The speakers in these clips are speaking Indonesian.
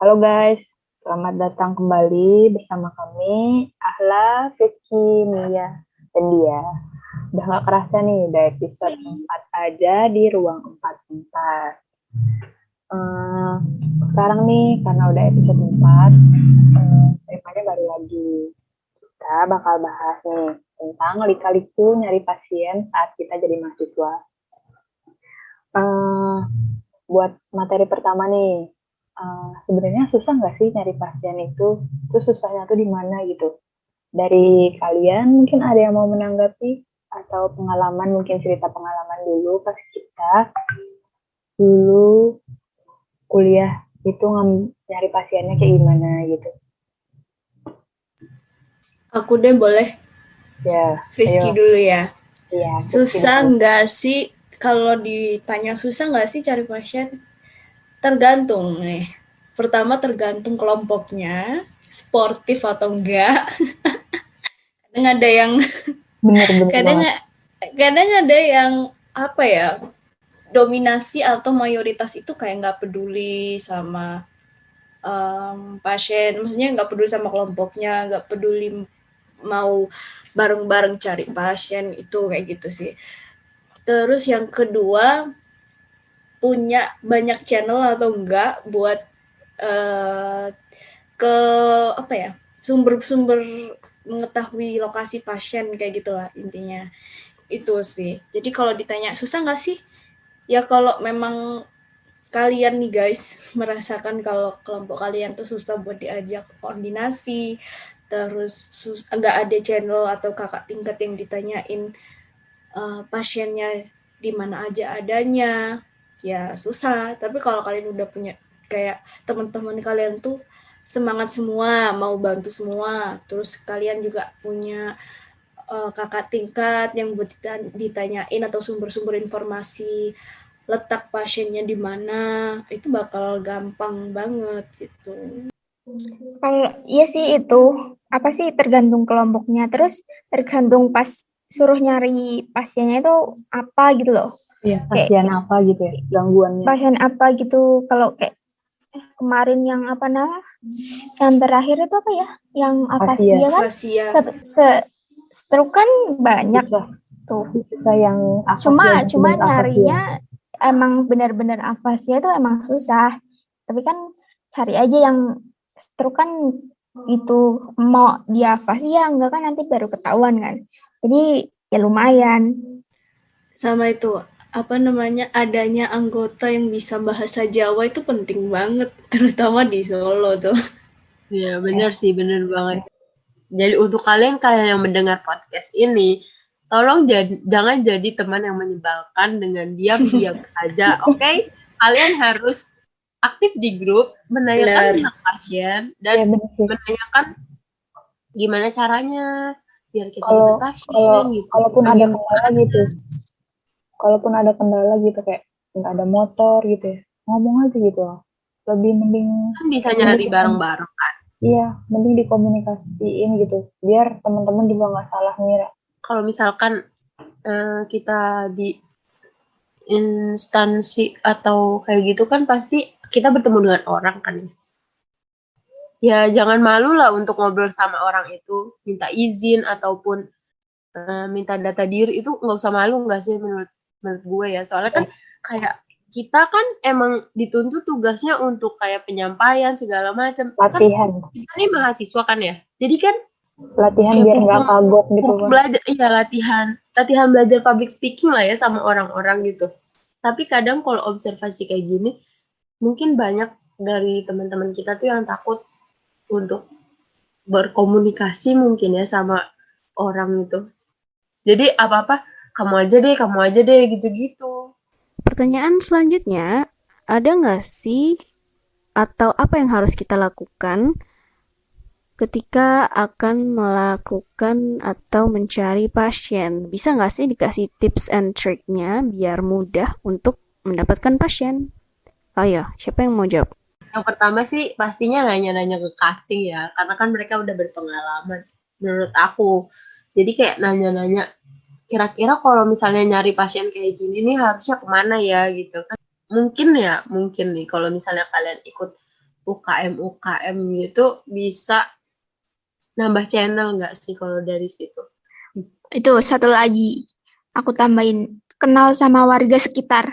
Halo guys, selamat datang kembali bersama kami, Ahla, Vicky, Mia, dan Dia. Udah gak kerasa nih, udah episode 4 aja di Ruang 44. Eh, Sekarang nih, karena udah episode 4, temanya baru lagi. Kita bakal bahas nih tentang lika-liku nyari pasien saat kita jadi mahasiswa. Eh, Buat materi pertama nih, sebenarnya susah nggak sih nyari pasien itu? Terus susahnya tuh di mana gitu? Dari kalian mungkin ada yang mau menanggapi atau pengalaman, mungkin cerita pengalaman dulu pas kita dulu kuliah itu nyari pasiennya kayak gimana gitu. Aku deh boleh Ya, Frisky ayo. dulu ya. Iya, Susah nggak sih kalau ditanya susah nggak sih cari pasien? Tergantung nih. Pertama tergantung kelompoknya, sportif atau enggak. Kadang ada yang bener-bener kadang banget. kadang ada yang apa ya, dominasi atau mayoritas itu kayak nggak peduli sama pasien, maksudnya nggak peduli sama kelompoknya, nggak peduli mau bareng-bareng cari pasien itu kayak gitu sih. Terus yang kedua, punya banyak channel atau enggak buat uh, ke apa ya, sumber-sumber mengetahui lokasi pasien kayak gitulah intinya. Itu sih. Jadi kalau ditanya susah nggak sih? Ya kalau memang kalian nih guys merasakan kalau kelompok kalian tuh susah buat diajak koordinasi, terus nggak ada channel atau kakak tingkat yang ditanyain pasiennya di mana aja adanya, ya susah. Tapi kalau kalian udah punya kayak teman-teman kalian tuh semangat semua, mau bantu semua, terus kalian juga punya kakak tingkat yang buat ditanyain atau sumber-sumber informasi letak pasiennya di mana, itu bakal gampang banget gitu. Kalau iya sih itu apa sih tergantung kelompoknya. Terus tergantung pas suruh nyari pasiennya itu apa gitu loh. Iya, Kayak pasien apa gitu ya, gangguannya. pasien apa gitu. Kalau kayak kemarin yang apa nama? Yang terakhir itu apa ya? Yang afasia kan? Afasia. Stroke kan banyak Susah, tuh. susah yang Cuma afasia. nyarinya emang benar-benar afasia itu emang susah. Tapi kan cari aja yang stroke kan itu mau dia afasia enggak kan nanti baru ketahuan kan. Jadi ya lumayan. Sama itu apa namanya, adanya anggota yang bisa bahasa Jawa itu penting banget, terutama di Solo tuh. Iya benar sih, benar banget. Jadi untuk kalian yang mendengar podcast ini, tolong jangan jadi teman yang menyebalkan dengan diam-diam saja, oke? Kalian harus aktif di grup, menanyakan tentang pasien, dan menanyakan gimana caranya biar kita dapat pasien gitu. Kalaupun ada kendala gitu kayak nggak ada motor gitu ya, ngomong aja gitu loh. Lebih mending kan bisa nyari bareng-bareng kan. Iya, mending dikomunikasiin gitu, biar teman-teman juga nggak salah ngira. Kalau misalkan kita di instansi atau kayak gitu kan pasti kita bertemu dengan orang kan. Ya jangan malu lah untuk ngobrol sama orang itu, minta izin ataupun minta data diri itu nggak usah malu nggak sih menurut gue ya. Soalnya kan kayak kita kan emang dituntut tugasnya untuk kayak penyampaian segala macam. Latihan. Kan kita nih mahasiswa kan ya. Jadi kan latihan biar nggak kagok gitu kan. Belajar, iya latihan belajar public speaking lah ya sama orang-orang gitu. Tapi kadang kalau observasi kayak gini, mungkin banyak dari teman-teman kita tuh yang takut untuk berkomunikasi mungkin ya sama orang itu. Jadi apa-apa kamu aja deh gitu-gitu. Pertanyaan selanjutnya, ada nggak sih atau apa yang harus kita lakukan ketika akan melakukan atau mencari pasien? Bisa nggak sih dikasih tips and trick-nya biar mudah untuk mendapatkan pasien? Ayo, siapa yang mau jawab? Yang pertama sih pastinya nanya-nanya ke casting ya, karena kan mereka udah berpengalaman menurut aku. Jadi kayak nanya-nanya, kira-kira kalau misalnya nyari pasien kayak gini nih harusnya kemana ya gitu kan. Mungkin nih kalau misalnya kalian ikut UKM gitu bisa nambah channel nggak sih kalau dari situ? Itu satu lagi, aku tambahin, kenal sama warga sekitar.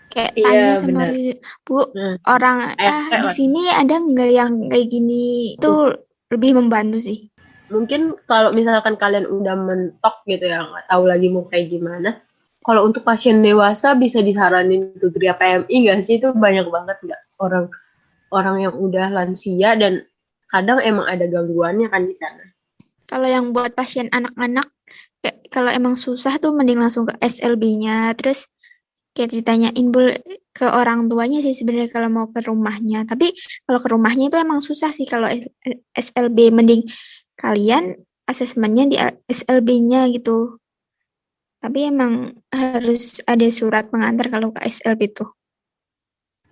Kayak Iya, tanya sama benar. Bu, Nah, orang RT di lah. sini ada nggak yang kayak gini? Itu lebih membantu sih. Mungkin kalau misalkan kalian udah mentok gitu ya, nggak tahu lagi mau kayak gimana. Kalau untuk pasien dewasa bisa disaranin ke Gria PMI nggak sih? Itu banyak banget nggak orang yang udah lansia dan kadang emang ada gangguannya kan di sana. Kalau yang buat pasien anak-anak, kalau emang susah tuh mending langsung ke SLB-nya. Terus kayak ditanyain ke orang tuanya sih sebenarnya kalau mau ke rumahnya. Tapi kalau ke rumahnya itu emang susah sih kalau SLB. Mending kalian asesmennya di SLB-nya gitu. Tapi emang harus ada surat pengantar kalau ke SLB tuh.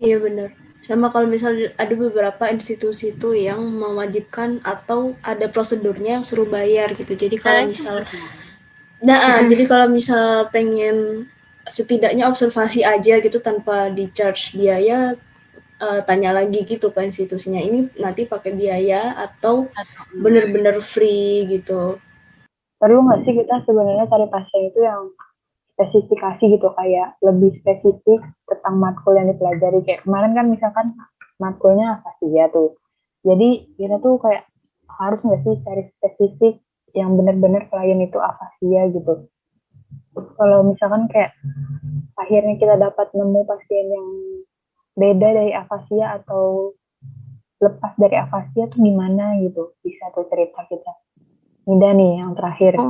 Iya benar. Sama kalau misalnya ada beberapa institusi itu yang mewajibkan atau ada prosedurnya yang suruh bayar gitu. Jadi kalau misal jadi kalau misal pengen setidaknya observasi aja gitu tanpa di charge biaya, tanya lagi gitu ke institusinya, ini nanti pakai biaya atau bener-bener free gitu. Perlu nggak sih kita sebenarnya cari pasien itu yang spesifikasi gitu, kayak lebih spesifik tentang matkul yang dipelajari. Kayak kemarin kan misalkan matkulnya afasia tuh. Jadi kita tuh kayak harus nggak sih cari spesifik yang benar-benar klien itu afasia gitu. Kalau misalkan kayak akhirnya kita dapat nemu pasien yang beda dari afasia atau lepas dari afasia tuh gimana gitu, bisa tuh cerita kita. Nida nih yang terakhir.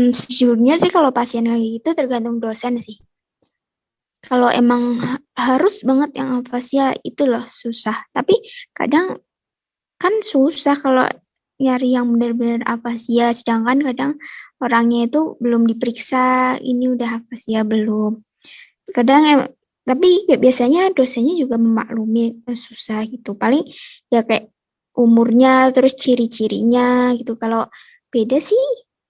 Sejujurnya sih kalau pasien kayak gitu tergantung dosen sih. Kalau emang harus banget yang afasia itu loh susah. Tapi kadang kan susah kalau nyari yang benar-benar afasia. Sedangkan kadang orangnya itu belum diperiksa, ini udah afasia belum. Kadang tapi biasanya dosennya juga memaklumi susah gitu. Paling ya kayak umurnya terus ciri-cirinya gitu. Kalau beda sih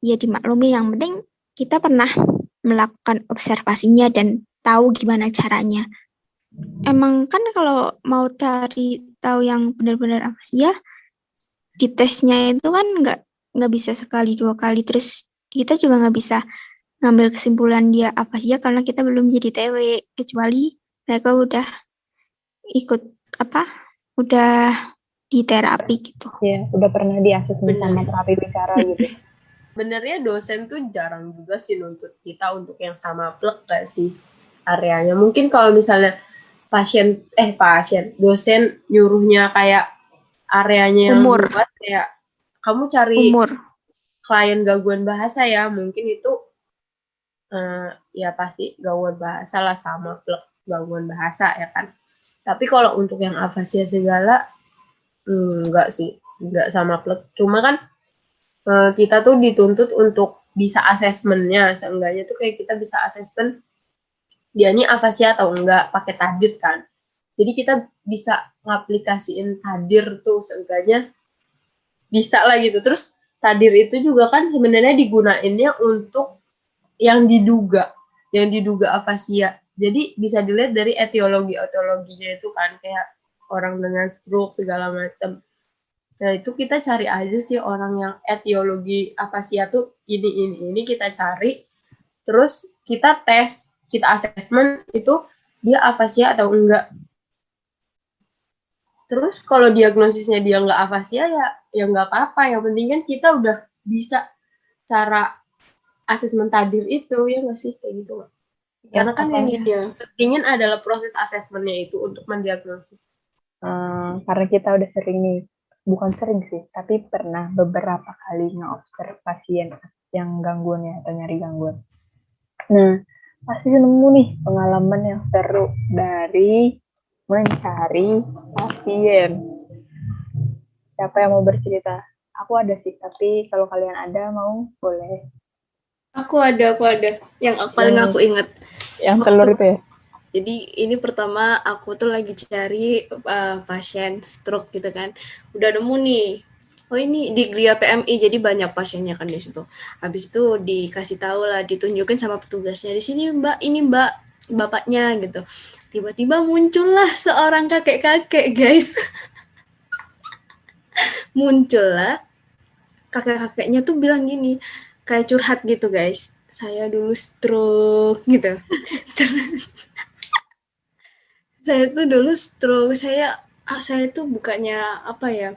ya dimaklumi. Yang penting kita pernah melakukan observasinya dan tahu gimana caranya. Emang kan kalau mau cari tahu yang benar-benar afasia, di tesnya itu kan nggak bisa sekali 2 kali. Terus kita juga nggak bisa ngambil kesimpulan dia afasia karena kita belum jadi TW, kecuali mereka udah ikut udah di terapi gitu. Ya, udah pernah di asesmen sama terapi bicara gitu. Sebenarnya dosen tuh jarang juga sih nuntut kita untuk yang sama plek gak sih areanya. Mungkin kalau misalnya dosen nyuruhnya kayak areanya yang Umur. luas, kayak kamu cari klien gangguan bahasa ya, mungkin itu ya pasti gangguan bahasa lah, sama plek gangguan bahasa ya kan. Tapi kalau untuk yang afasia segala enggak sih, enggak sama plek. Cuma kan kita tuh dituntut untuk bisa asesmennya, seenggaknya tuh kayak kita bisa asesmen dia ini afasia atau enggak pakai tadir kan. Jadi kita bisa ngaplikasiin tadir tuh seenggaknya bisa lah gitu. Terus tadir itu juga kan sebenarnya digunainnya untuk yang diduga afasia. Jadi bisa dilihat dari etiologinya itu kan, kayak orang dengan stroke segala macam. Nah itu kita cari aja sih orang yang etiologi afasia tuh ini kita cari, terus kita tes, kita asesmen itu dia afasia atau enggak. Terus kalau diagnosisnya dia enggak afasia ya enggak apa-apa, yang penting kan kita udah bisa cara asesmen tadir itu, ya nggak sih kayak gitu Mbak? Karena kan yang ingin adalah proses asesmennya itu untuk mendiagnosis. Karena kita udah sering nih, bukan sering sih, tapi pernah beberapa kali nge-observe pasien yang gangguannya atau nyari gangguan. Nah, pasti nemu nih pengalaman yang seru dari mencari pasien. Siapa yang mau bercerita? Aku ada sih, tapi kalau kalian ada mau boleh. Aku ada. Yang paling aku ingat. Yang telur itu ya? Jadi ini pertama aku tuh lagi cari pasien stroke gitu kan. Udah nemu nih. Oh ini di Gria PMI, jadi banyak pasiennya kan di situ. Habis itu dikasih tahu lah, ditunjukin sama petugasnya, di sini Mbak, ini Mbak bapaknya gitu. Tiba-tiba muncullah seorang kakek-kakek, guys. Muncullah kakek-kakeknya tuh bilang gini, kayak curhat gitu, guys. Saya dulu stroke gitu. Saya tuh dulu stroke, saya tuh bukannya apa ya,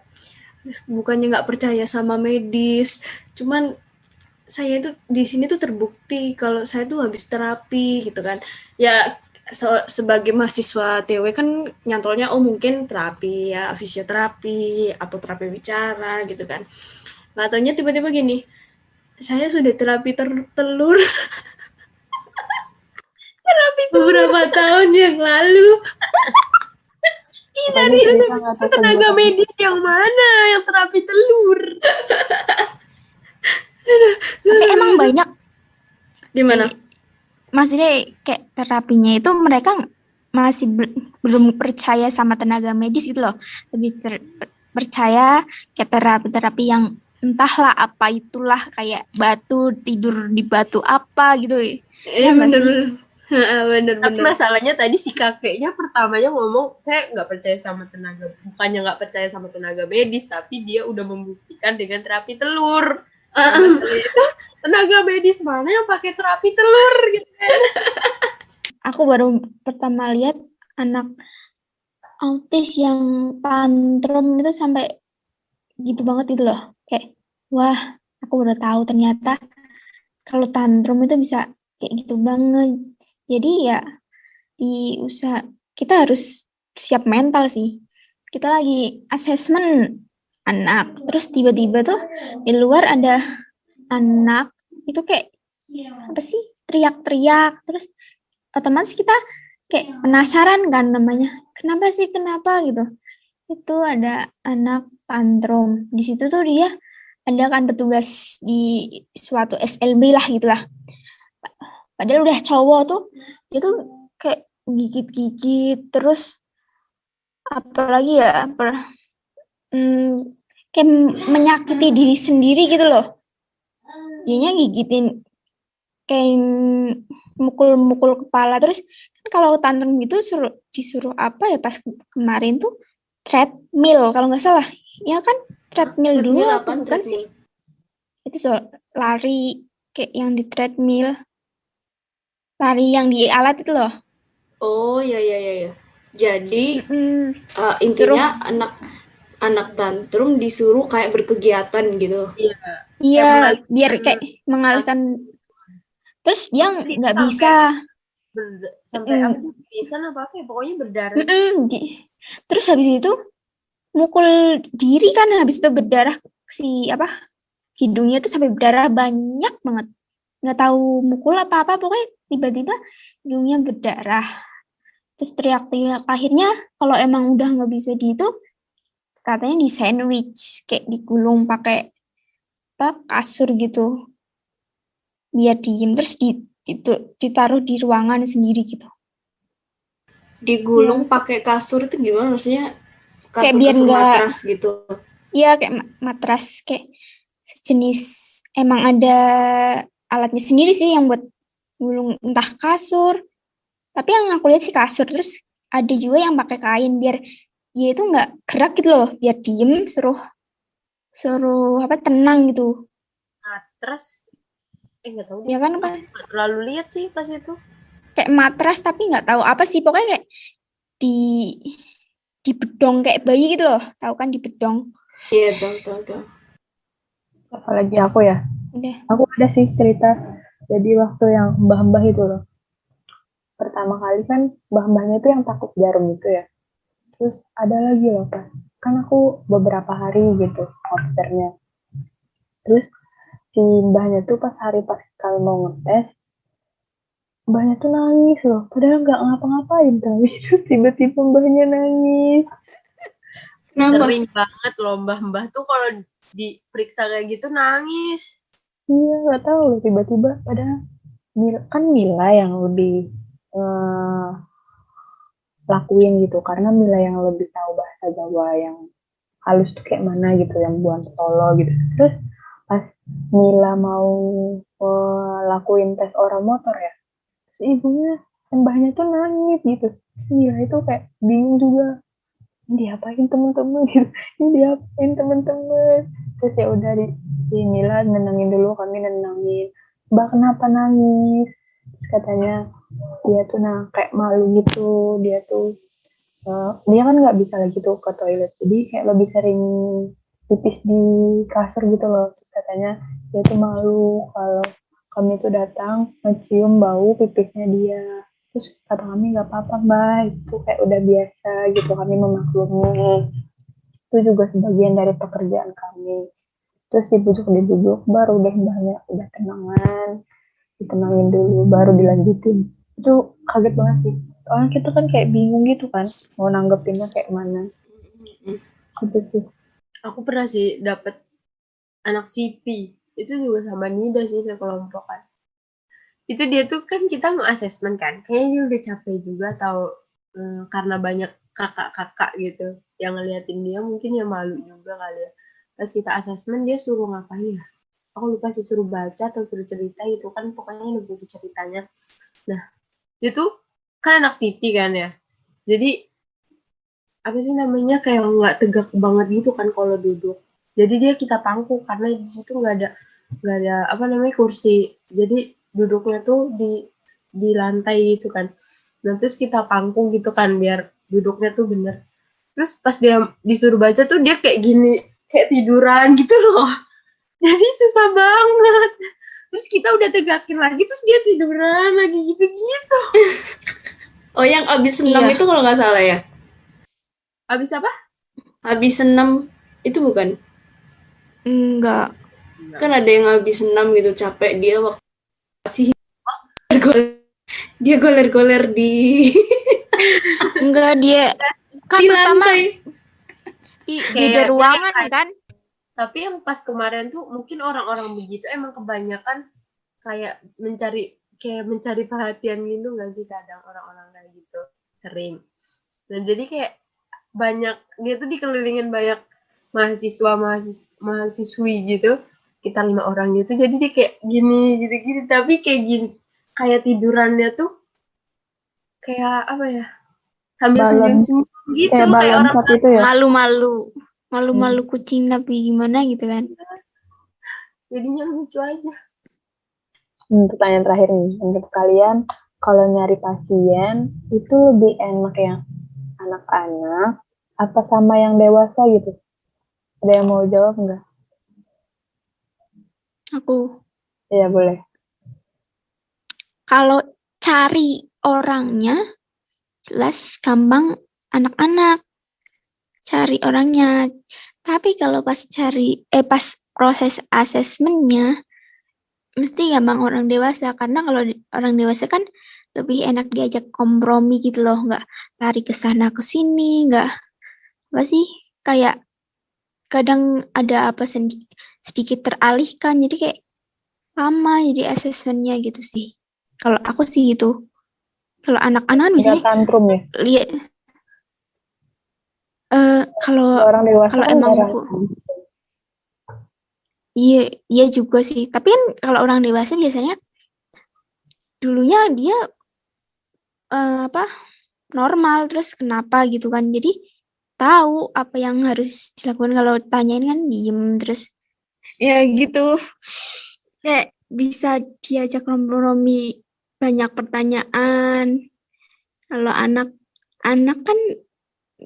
bukannya nggak percaya sama medis, cuman saya tuh di sini tuh terbukti kalau saya tuh habis terapi gitu kan. Ya sebagai mahasiswa TW kan nyantolnya mungkin terapi ya, fisioterapi atau terapi bicara gitu kan. Nggak taunya tiba-tiba gini, saya sudah terapi telur beberapa tahun yang lalu. Pokoknya cerita nggak tahu Tenaga sebutan. medis yang mana yang terapi telur? Tapi emang banyak, Gimana? maksudnya kayak terapinya itu mereka masih belum percaya sama tenaga medis gitu loh. Lebih percaya kayak terapi-terapi yang entahlah apa itulah, kayak batu, tidur di batu apa gitu. Iya nggak sih? bener-bener. Tapi Bener-bener. masalahnya tadi si kakeknya pertamanya ngomong saya nggak percaya sama bukannya nggak percaya sama tenaga medis, tapi dia udah membuktikan dengan terapi telur. Nah, masalahnya itu tenaga medis mana yang pakai terapi telur gitu kan? Aku baru pertama lihat anak autis yang tantrum itu sampai gitu banget itu loh. Kayak, wah, aku baru tahu ternyata kalau tantrum itu bisa kayak gitu banget. Jadi ya kita harus siap mental sih. Kita lagi asesmen anak, terus tiba-tiba tuh di luar ada anak itu kayak apa sih, teriak-teriak, terus otomatis kita kayak penasaran kan, namanya kenapa gitu. Itu ada anak tantrum di situ tuh, dia ada kan petugas di suatu SLB lah gitulah, padahal udah cowok tuh, dia tuh kayak gigit-gigit, terus apalagi ya kayak menyakiti diri sendiri gitu loh. Dianya gigitin, kayak mukul-mukul kepala. Terus kan kalau tantrum gitu disuruh apa ya, pas kemarin tuh treadmill kalau nggak salah. Ya kan, treadmill dulu Treadmill apa apaan, bukan sih? treadmill? Itu lari kayak yang di treadmill. Lari yang di alat itu loh. Oh ya. Jadi Mm-mm. intinya anak tantrum disuruh kayak berkegiatan gitu. Iya, biar kayak mengalihkan. Terus dia nggak bisa. Sampai apa sih, bisa apa ya, pokoknya berdarah. Terus habis itu mukul diri kan, habis itu berdarah, hidungnya tuh sampai berdarah banyak banget. Nggak tahu mukul apa-apa, pokoknya tiba-tiba hidungnya berdarah. Terus teriak-teriak. Akhirnya kalau emang udah nggak bisa itu, katanya di sandwich, kayak digulung pakai kasur gitu, biar diem, terus ditaruh di ruangan sendiri gitu. Digulung pakai kasur itu gimana maksudnya? Kayak biar Kasur nggak, matras gitu. iya kayak matras, kayak sejenis, emang ada alatnya sendiri sih yang buat gulung, entah kasur, tapi yang aku lihat sih kasur. Terus ada juga yang pakai kain biar dia itu nggak gerak gitu loh, biar diem, suruh tenang gitu. Matras nggak tahu Ya kan, apa nggak terlalu lihat sih pas itu. kayak matras tapi nggak tahu apa sih, pokoknya kayak di bedong kayak bayi gitu loh, tahu kan, di bedong. Iya, tahu. Apalagi aku ya. Udah. Aku ada sih cerita. Jadi waktu yang mbah-mbah itu loh. Pertama kali kan mbah-mbahnya itu yang takut jarum itu ya. Terus ada lagi loh pas. Kan aku beberapa hari gitu obsernya. Terus si mbahnya tuh pas kami mau ngetes, mbahnya tuh nangis loh. Padahal nggak ngapa-ngapain tapi tiba-tiba mbahnya nangis. Kenapa? Sering banget loh mbah-mbah tuh kalau diperiksa kayak gitu nangis. Iya, nggak tahu loh, tiba-tiba padahal kan Mila yang lebih lakuin gitu, karena Mila yang lebih tahu bahasa Jawa yang halus tuh kayak mana gitu, yang buat solo gitu. Terus pas Mila mau lakuin tes oral motor ya, terus ibunya mbahnya tuh nangis gitu. Gila, itu kayak bingung juga, ini diapain temen-temen gitu, ini diapain temen-temen. Terus ya udah inilah nenangin dulu, kami nenangin, mbak kenapa nangis. Terus katanya dia tuh kayak malu gitu, dia kan nggak bisa lagi tuh ke toilet, jadi kayak lebih sering pipis di kasur gitu loh. Terus katanya dia tuh malu kalau kami tuh datang mencium bau pipisnya dia. Terus kata kami nggak apa-apa mbak, itu kayak udah biasa gitu, kami memaklumi, itu juga sebagian dari pekerjaan kami. Terus dibujuk baru deh mbaknya udah tenangan, ditenangin dulu baru dilanjutin. Itu kaget banget sih, soalnya kita kan kayak bingung gitu kan mau nanggepinnya kayak mana gitu sih. Aku pernah sih dapet anak CP, itu juga sama Nida sih sekelompokan. Itu dia tuh kan kita mau asesmen kan, kayaknya dia udah capek juga atau karena banyak kakak-kakak gitu yang ngeliatin dia, mungkin ya malu juga kali ya. Pas kita asesmen dia suruh ngapain ya? Aku lupa sih, suruh baca atau suruh cerita gitu kan, pokoknya ada buku ceritanya. Nah, dia tuh kan anak CP kan ya. Jadi apa sih namanya, kayak nggak tegak banget gitu kan kalau duduk. Jadi dia kita pangku karena di situ nggak ada apa namanya kursi. Jadi duduknya tuh di lantai gitu kan. Nah terus kita pangku gitu kan biar duduknya tuh bener. Terus pas dia disuruh baca tuh dia kayak gini, kayak tiduran gitu loh. Jadi susah banget. Terus kita udah tegakin lagi, terus dia tiduran lagi gitu-gitu. Oh, yang abis senam Iya. itu kalau nggak salah ya? Habis apa? Habis senam itu bukan? Enggak. Kan ada yang habis senam gitu, capek dia waktu masih dia goler-goler di Enggak, dia kan di pertama lantai. di Kayak ruangan dia kan. Tapi yang pas kemarin tuh mungkin orang-orang begitu emang kebanyakan kayak mencari perhatian gitu nggak sih, kadang orang-orang kayak gitu sering. Nah jadi kayak banyak, dia tuh dikelilingin banyak mahasiswi gitu, kita 5 orang gitu, jadi dia kayak gini gitu-gitu, tapi kayak gini, kayak tidurannya tuh kayak apa ya, sambil Balon, senyum-senyum gitu, kayak kayak balon orang cat itu ya. Malu-malu kucing tapi gimana gitu kan. jadinya lucu aja. Pertanyaan terakhir nih, menurut kalian kalau nyari pasien itu lebih enak yang anak-anak apa sama yang dewasa gitu? Ada yang mau jawab nggak? Aku Iya boleh. kalau cari orangnya jelas gampang anak-anak cari orangnya. Tapi kalau pas proses asesmennya mesti gampang orang dewasa, karena kalau orang dewasa kan lebih enak diajak kompromi gitu loh, nggak lari ke sana ke sini, nggak apa sih, kayak kadang ada apa sedikit teralihkan, jadi kayak lama jadi asesmennya gitu sih. Kalau aku sih gitu. Kalau anak-anak kan Ada misalnya tantrum ya. lihat kalau Orang dewasa kalau kan emang jarang. iya juga sih. Tapi kan kalau orang dewasa biasanya dulunya dia apa normal, terus kenapa gitu kan. Jadi tahu apa yang harus dilakukan. Kalau tanyain kan diem terus ya gitu. Kayak bisa diajak kompromi banyak pertanyaan. Kalau anak kan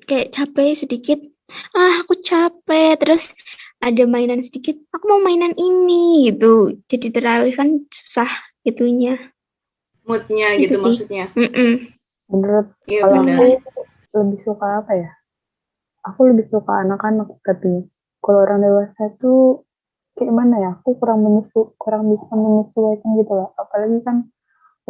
kayak capek sedikit, aku capek, terus ada mainan sedikit, aku mau mainan ini gitu, jadi teralihkan susah itunya Moodnya gitu gitu sih. maksudnya. Menurut Iya kalau benar. aku lebih suka apa ya? Aku lebih suka anak-anak, tapi kalau orang dewasa tuh kayak mana ya? Aku kurang bisa menyesuaikan gitu loh. Apalagi kan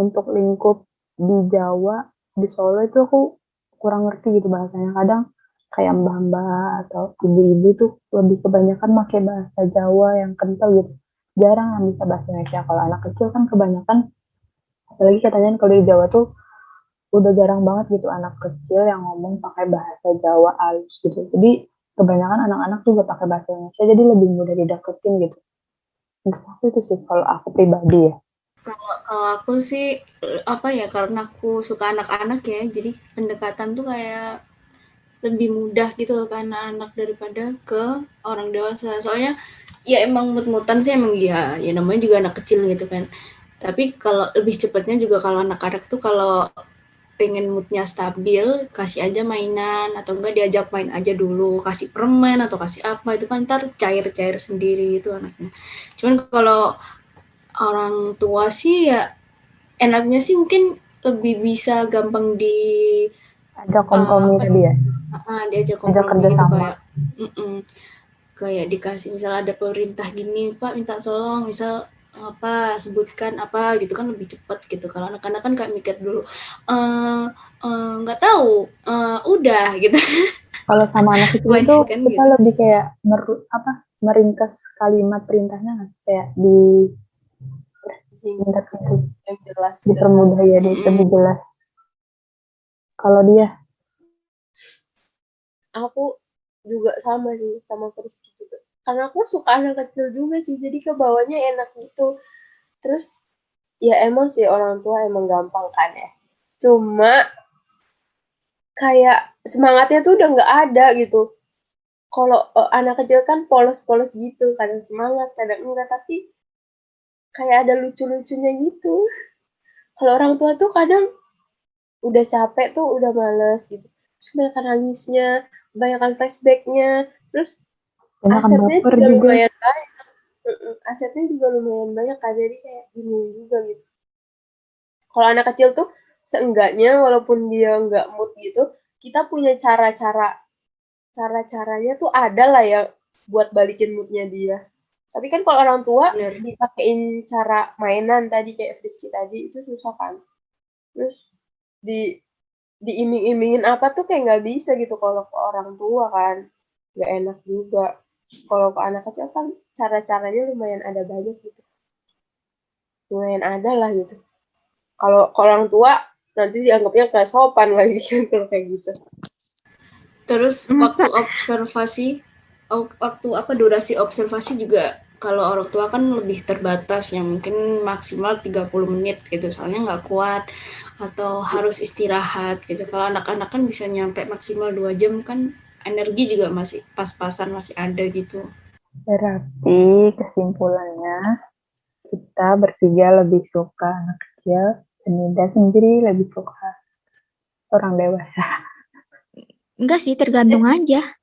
untuk lingkup di Jawa, di Solo itu aku kurang ngerti gitu bahasanya. Kadang kayak mbah-mbah atau ibu-ibu tuh lebih kebanyakan pakai bahasa Jawa yang kental gitu. Jarang yang bisa bahasa Indonesia. Kalau anak kecil kan kebanyakan, apalagi katanya kalau di Jawa tuh udah jarang banget gitu anak kecil yang ngomong pakai bahasa Jawa halus gitu. Jadi kebanyakan anak-anak juga pakai bahasa Indonesia, jadi lebih mudah dideketin gitu. Menurut aku itu sih kalau aku pribadi ya. Kalau aku sih apa ya, karena aku suka anak-anak ya, jadi pendekatan tuh kayak lebih mudah gitu ke anak-anak daripada ke orang dewasa. Soalnya ya emang mut-mutan sih emang ya namanya juga anak kecil gitu kan. Tapi kalau lebih cepatnya juga kalau anak-anak tuh kalau pengen moodnya stabil, kasih aja mainan atau enggak diajak main aja dulu, kasih permen atau kasih apa itu kan ntar cair-cair sendiri itu anaknya. Cuman kalau orang tua sih ya enaknya sih mungkin lebih bisa gampang Ada kompromi tadi ya. diajak Ada kompromi gitu kerjasama. kayak kayak dikasih misal ada perintah gini, Pak minta tolong misal apa sebutkan apa gitu kan lebih cepat gitu. Kalau anak-anak kan kayak mikir dulu nggak tahu udah gitu. Kalau sama anak kecil itu Kebanyakan kita gitu. lebih kayak meringkas kalimat perintahnya kan? Kayak singkat gitu, Yang jelas. dipermudah ya, lebih jelas. Kalau dia Aku juga sama sih, sama Friski juga. Karena aku suka anak kecil juga sih, jadi kebawanya enak gitu. Terus, ya emang sih orang tua emang gampang kan ya. Cuma, kayak semangatnya tuh udah nggak ada gitu. Kalau anak kecil kan polos-polos gitu, kadang semangat, kadang enggak, tapi kayak ada lucu-lucunya gitu. Kalau orang tua tuh kadang udah capek tuh, udah males gitu. Terus kebanyakan nangisnya, kebanyakan flashback-nya, terus asetnya juga lumayan banyak. Asetnya juga lumayan banyak kan, jadi kayak bingung juga gitu. Kalau anak kecil tuh seenggaknya walaupun dia nggak mood gitu, kita punya cara-caranya tuh ada lah ya buat balikin moodnya dia. Tapi kan kalau orang tua dipakein cara mainan tadi kayak Friski tadi itu susah kan. Terus diiming-imingin apa tuh kayak nggak bisa gitu kalau ke orang tua kan, nggak enak juga. Kalau ke anak kecil kan cara-caranya lumayan ada banyak gitu, lumayan ada lah gitu. Kalau ke orang tua nanti dianggapnya kayak sopan lagi kan kalau kayak gitu. Terus waktu durasi observasi juga kalau orang tua kan lebih terbatas ya, mungkin maksimal 30 menit gitu, soalnya nggak kuat atau harus istirahat gitu. Kalau anak-anak kan bisa nyampe maksimal 2 jam kan, energi juga masih pas-pasan, masih ada gitu. Berarti kesimpulannya kita bertiga lebih suka anak kecil, dan Nida sendiri lebih suka orang dewasa. Enggak sih, tergantung aja.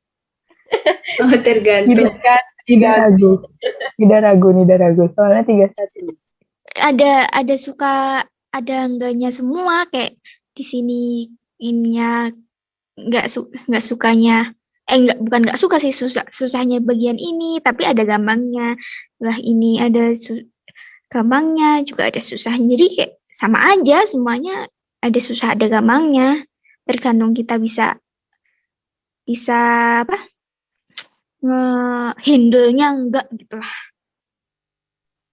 Tergantung. Tidak ragu. Soalnya 31. Ada suka, ada enggaknya semua. Kayak di sini ininya nggak sukanya. Bukan nggak suka sih, susahnya bagian ini, tapi ada gampangnya. Lah ini ada gampangnya, juga ada susahnya. Jadi kayak sama aja semuanya, ada susah ada gampangnya. Tergantung kita bisa apa? Handle-nya enggak gitu lah.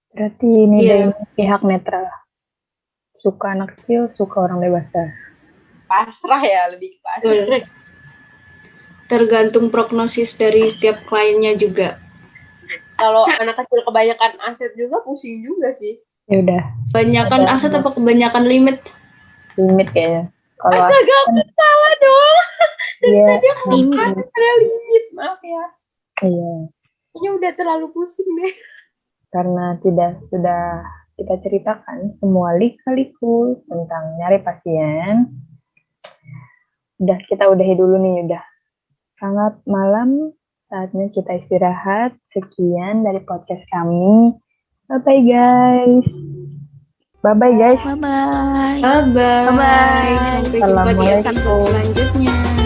Berarti ini pihak netral. Suka anak kecil, suka orang dewasa. Pasrah ya, lebih ke pasrah. Tergantung prognosis dari setiap kliennya juga. Kalau anak kecil kebanyakan aset juga pusing juga sih. Ya udah. Kebanyakan aset apa kebanyakan limit? Limit kayaknya. Kalau astaga, aku salah dong. Iya. Tadi aku aset ada limit, maaf ya. Iya. Kayaknya udah terlalu pusing deh. Karena sudah kita ceritakan semua lika-liku tentang nyari pasien. Kita udahi dulu nih, udah sangat malam, saatnya kita istirahat. Sekian dari podcast kami. Bye-bye guys. Bye-bye. Bye-bye. Sampai jumpa di episode selanjutnya.